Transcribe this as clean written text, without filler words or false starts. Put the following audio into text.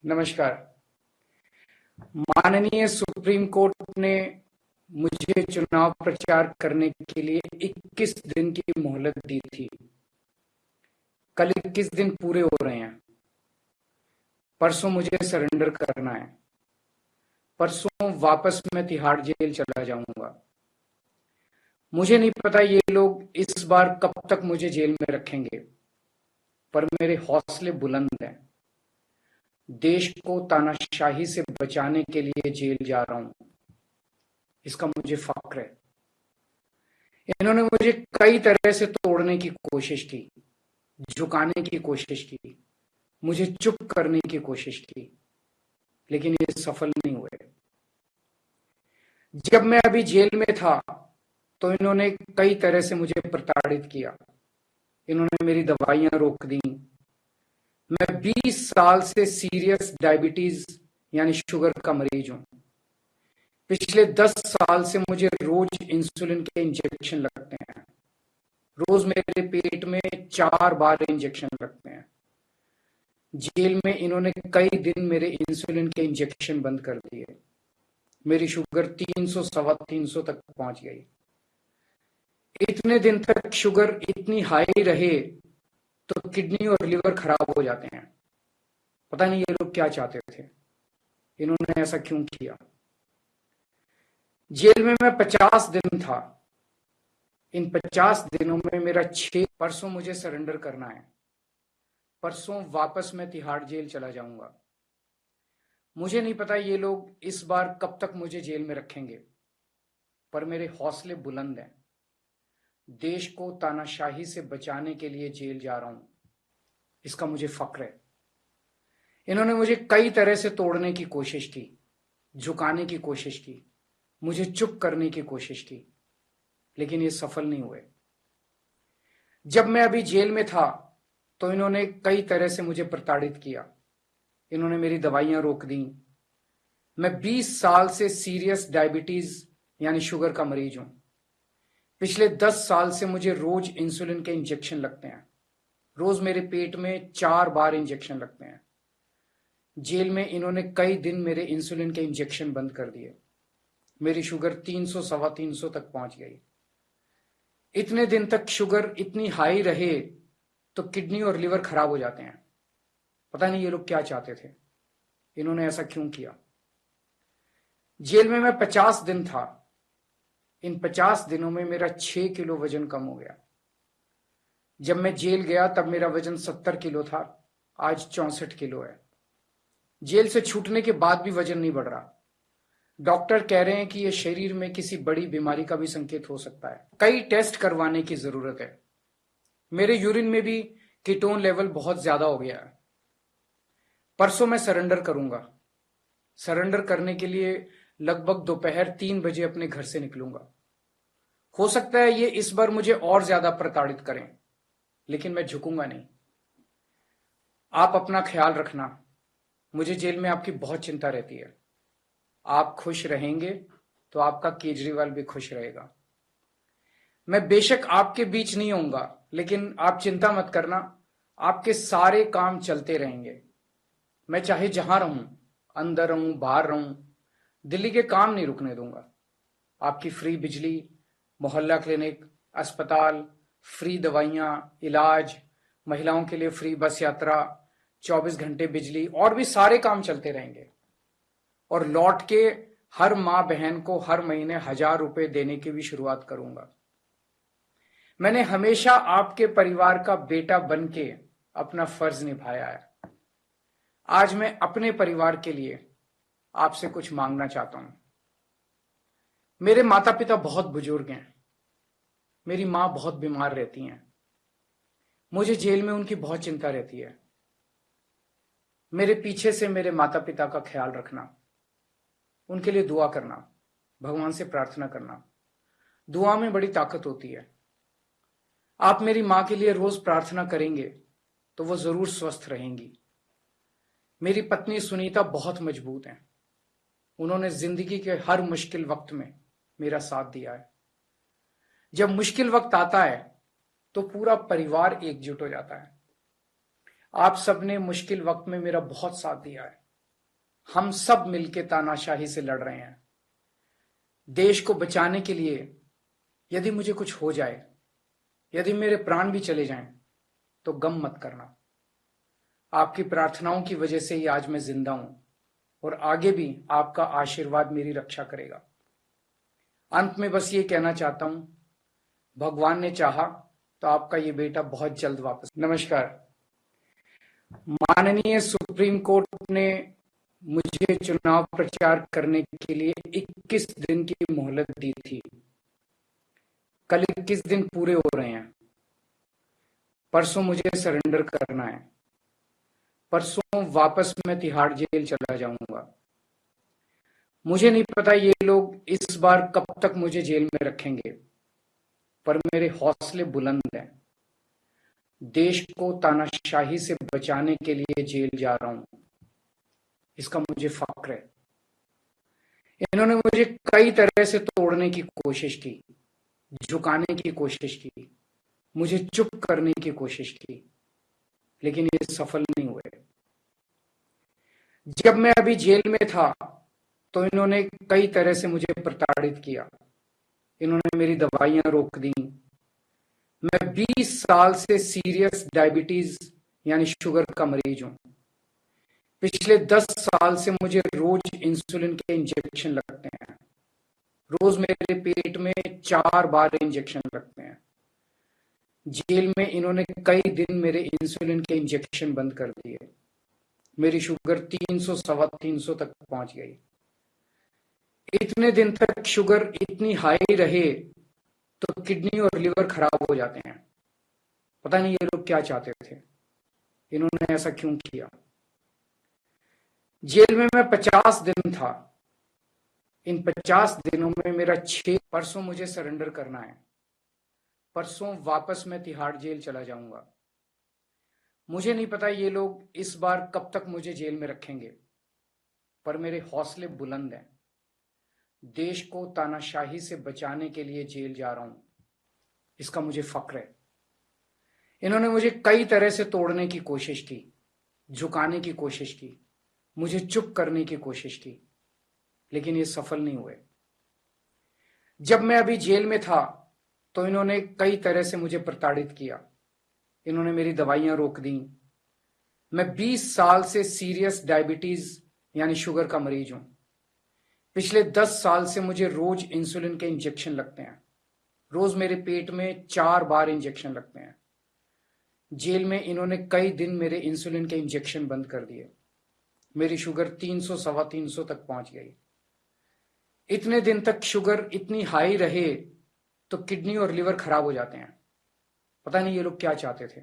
नमस्कार। माननीय supreme court ने मुझे चुनाव प्रचार करने के लिए 21 दिन की मोहलत दी थी। कल 21 दिन पूरे हो रहे हैं। परसों मुझे सरेंडर करना है। परसों वापस मैं तिहाड़ जेल चला जाऊंगा। मुझे नहीं पता ये लोग इस बार कब तक मुझे जेल में रखेंगे, पर मेरे हौसले बुलंद हैं। देश को तानाशाही से बचाने के लिए जेल जा रहा हूं, इसका मुझे फक्र है। इन्होंने मुझे कई तरह से तोड़ने की कोशिश की, झुकाने की कोशिश की, मुझे चुप करने की कोशिश की, लेकिन ये सफल नहीं हुए। जब मैं अभी जेल में था तो इन्होंने कई तरह से मुझे प्रताड़ित किया। इन्होंने मेरी दवाइयां रोक दी। मैं 20 साल से सीरियस डायबिटीज यानी शुगर का मरीज हूं। पिछले 10 साल से मुझे रोज इंसुलिन के इंजेक्शन लगते हैं। रोज मेरे पेट में 4 बार इंजेक्शन लगते हैं। जेल में इन्होंने कई दिन मेरे इंसुलिन के इंजेक्शन बंद कर दिए। मेरी शुगर 300 सवा 300 तक पहुंच गई। इतने दिन तक शुगर इतनी हाई रहे तो किडनी और लिवर खराब हो जाते हैं। पता नहीं ये लोग क्या चाहते थे, इन्होंने ऐसा क्यों किया। जेल में मैं 50 दिन था। इन 50 दिनों में मेरा 6 परसों मुझे सरेंडर करना है। परसों वापस मैं तिहाड़ जेल चला जाऊंगा। मुझे नहीं पता ये लोग इस बार कब तक मुझे जेल में रखेंगे, पर मेरे हौसले बुलंद हैं। देश को तानाशाही से बचाने के लिए जेल जा रहा हूं, इसका मुझे फक्र है। इन्होंने मुझे कई तरह से तोड़ने की कोशिश की, झुकाने की कोशिश की, मुझे चुप करने की कोशिश की, लेकिन ये सफल नहीं हुए। जब मैं अभी जेल में था तो इन्होंने कई तरह से मुझे प्रताड़ित किया। इन्होंने मेरी दवाइयां रोक दी। मैं 20 साल से सीरियस डायबिटीज यानी शुगर का मरीज हूं। पिछले 10 साल से मुझे रोज इंसुलिन के इंजेक्शन लगते हैं। रोज मेरे पेट में 4 बार इंजेक्शन लगते हैं। जेल में इन्होंने कई दिन मेरे इंसुलिन के इंजेक्शन बंद कर दिए। मेरी शुगर 300 सवा 300 तक पहुंच गई। इतने दिन तक शुगर इतनी हाई रहे तो किडनी और लिवर खराब हो जाते हैं। पता नहीं ये लोग क्या चाहते थे, इन्होंने ऐसा क्यों किया। जेल में मैं 50 दिन था। इन 50 दिनों में मेरा 6 किलो वजन कम हो गया। जब मैं जेल गया तब मेरा वजन 70 किलो था, आज 64 किलो है। जेल से छूटने के बाद भी वजन नहीं बढ़ रहा। डॉक्टर कह रहे हैं कि यह शरीर में किसी बड़ी बीमारी का भी संकेत हो सकता है। कई टेस्ट करवाने की जरूरत है। मेरे यूरिन में भी कीटोन लेवल बहुत ज्यादा हो गया है। परसों मैं सरेंडर करूंगा। सरेंडर करने के लिए लगभग दोपहर 3 बजे अपने घर से निकलूंगा। हो सकता है ये इस बार मुझे और ज्यादा प्रताड़ित करें, लेकिन मैं झुकूंगा नहीं। आप अपना ख्याल रखना। मुझे जेल में आपकी बहुत चिंता रहती है। आप खुश रहेंगे तो आपका केजरीवाल भी खुश रहेगा। मैं बेशक आपके बीच नहीं होऊंगा, लेकिन आप चिंता मत करना, आपके सारे काम चलते रहेंगे। मैं चाहे जहां रहूं, अंदर रहूं बाहर रहूं, दिल्ली के काम नहीं रुकने दूंगा। आपकी फ्री बिजली, मोहल्ला क्लिनिक, अस्पताल, फ्री दवाइयां, इलाज, महिलाओं के लिए फ्री बस यात्रा, 24 घंटे बिजली और भी सारे काम चलते रहेंगे। और लौट के हर माँ बहन को हर महीने 1,000 रुपए देने की भी शुरुआत करूंगा। मैंने हमेशा आपके परिवार का बेटा बन के अपना फर्ज निभाया है। आज मैं अपने परिवार के लिए आपसे कुछ मांगना चाहता हूं। मेरे माता पिता बहुत बुजुर्ग हैं। मेरी माँ बहुत बीमार रहती हैं। मुझे जेल में उनकी बहुत चिंता रहती है। मेरे पीछे से मेरे माता पिता का ख्याल रखना, उनके लिए दुआ करना, भगवान से प्रार्थना करना। दुआ में बड़ी ताकत होती है। आप मेरी माँ के लिए रोज प्रार्थना करेंगे तो वो जरूर स्वस्थ रहेंगी। मेरी पत्नी सुनीता बहुत मजबूत हैं। उन्होंने जिंदगी के हर मुश्किल वक्त में मेरा साथ दिया है। जब मुश्किल वक्त आता है तो पूरा परिवार एकजुट हो जाता है। आप सबने मुश्किल वक्त में मेरा बहुत साथ दिया है। हम सब मिलके तानाशाही से लड़ रहे हैं। देश को बचाने के लिए यदि मुझे कुछ हो जाए, यदि मेरे प्राण भी चले जाएं, तो गम मत करना। आपकी प्रार्थनाओं की वजह से ही आज मैं जिंदा हूं और आगे भी आपका आशीर्वाद मेरी रक्षा करेगा। अंत में बस ये कहना चाहता हूं, भगवान ने चाहा तो आपका ये बेटा बहुत जल्द वापस। नमस्कार। माननीय सुप्रीम कोर्ट ने मुझे चुनाव प्रचार करने के लिए 21 दिन की मोहलत दी थी। कल 21 दिन पूरे हो रहे हैं। परसों मुझे सरेंडर करना है। परसों वापस मैं तिहाड़ जेल चला जाऊंगा। मुझे नहीं पता ये लोग इस बार कब तक मुझे जेल में रखेंगे, पर मेरे हौसले बुलंद हैं। देश को तानाशाही से बचाने के लिए जेल जा रहा हूं, इसका मुझे फक्र है। इन्होंने मुझे कई तरह से तोड़ने की कोशिश की, झुकाने की कोशिश की, मुझे चुप करने की कोशिश की, लेकिन ये सफल नहीं हुए। जब मैं अभी जेल में था तो इन्होंने कई तरह से मुझे प्रताड़ित किया। इन्होंने मेरी दवाइयां रोक दी। मैं 20 साल से सीरियस डायबिटीज यानी शुगर का मरीज हूं। पिछले 10 साल से मुझे रोज इंसुलिन के इंजेक्शन लगते हैं। रोज मेरे पेट में 4 बार इंजेक्शन लगते हैं। जेल में इन्होंने कई दिन मेरे इंसुलिन के इंजेक्शन बंद कर दिए। मेरी शुगर 300 सवा 300 तक पहुंच गई। इतने दिन तक शुगर इतनी हाई रहे तो किडनी और लिवर खराब हो जाते हैं। पता नहीं ये लोग क्या चाहते थे, इन्होंने ऐसा क्यों किया। जेल में मैं 50 दिन था। इन 50 दिनों में मेरा 6 परसों मुझे सरेंडर करना है। परसों वापस मैं तिहाड़ जेल चला जाऊंगा। मुझे नहीं पता ये लोग इस बार कब तक मुझे जेल में रखेंगे, पर मेरे हौसले बुलंद हैं। देश को तानाशाही से बचाने के लिए जेल जा रहा हूं, इसका मुझे फक्र है। इन्होंने मुझे कई तरह से तोड़ने की कोशिश की, झुकाने की कोशिश की, मुझे चुप करने की कोशिश की, लेकिन ये सफल नहीं हुए। जब मैं अभी जेल में था तो इन्होंने कई तरह से मुझे प्रताड़ित किया। इन्होंने मेरी दवाइयां रोक दी। मैं 20 साल से सीरियस डायबिटीज यानी शुगर का मरीज हूं। पिछले 10 साल से मुझे रोज इंसुलिन के इंजेक्शन लगते हैं। रोज मेरे पेट में 4 बार इंजेक्शन लगते हैं। जेल में इन्होंने कई दिन मेरे इंसुलिन के इंजेक्शन बंद कर दिए। मेरी शुगर 300 सवा 300 तक पहुंच गई। इतने दिन तक शुगर इतनी हाई रहे तो किडनी और लिवर खराब हो जाते हैं। पता नहीं ये लोग क्या चाहते थे,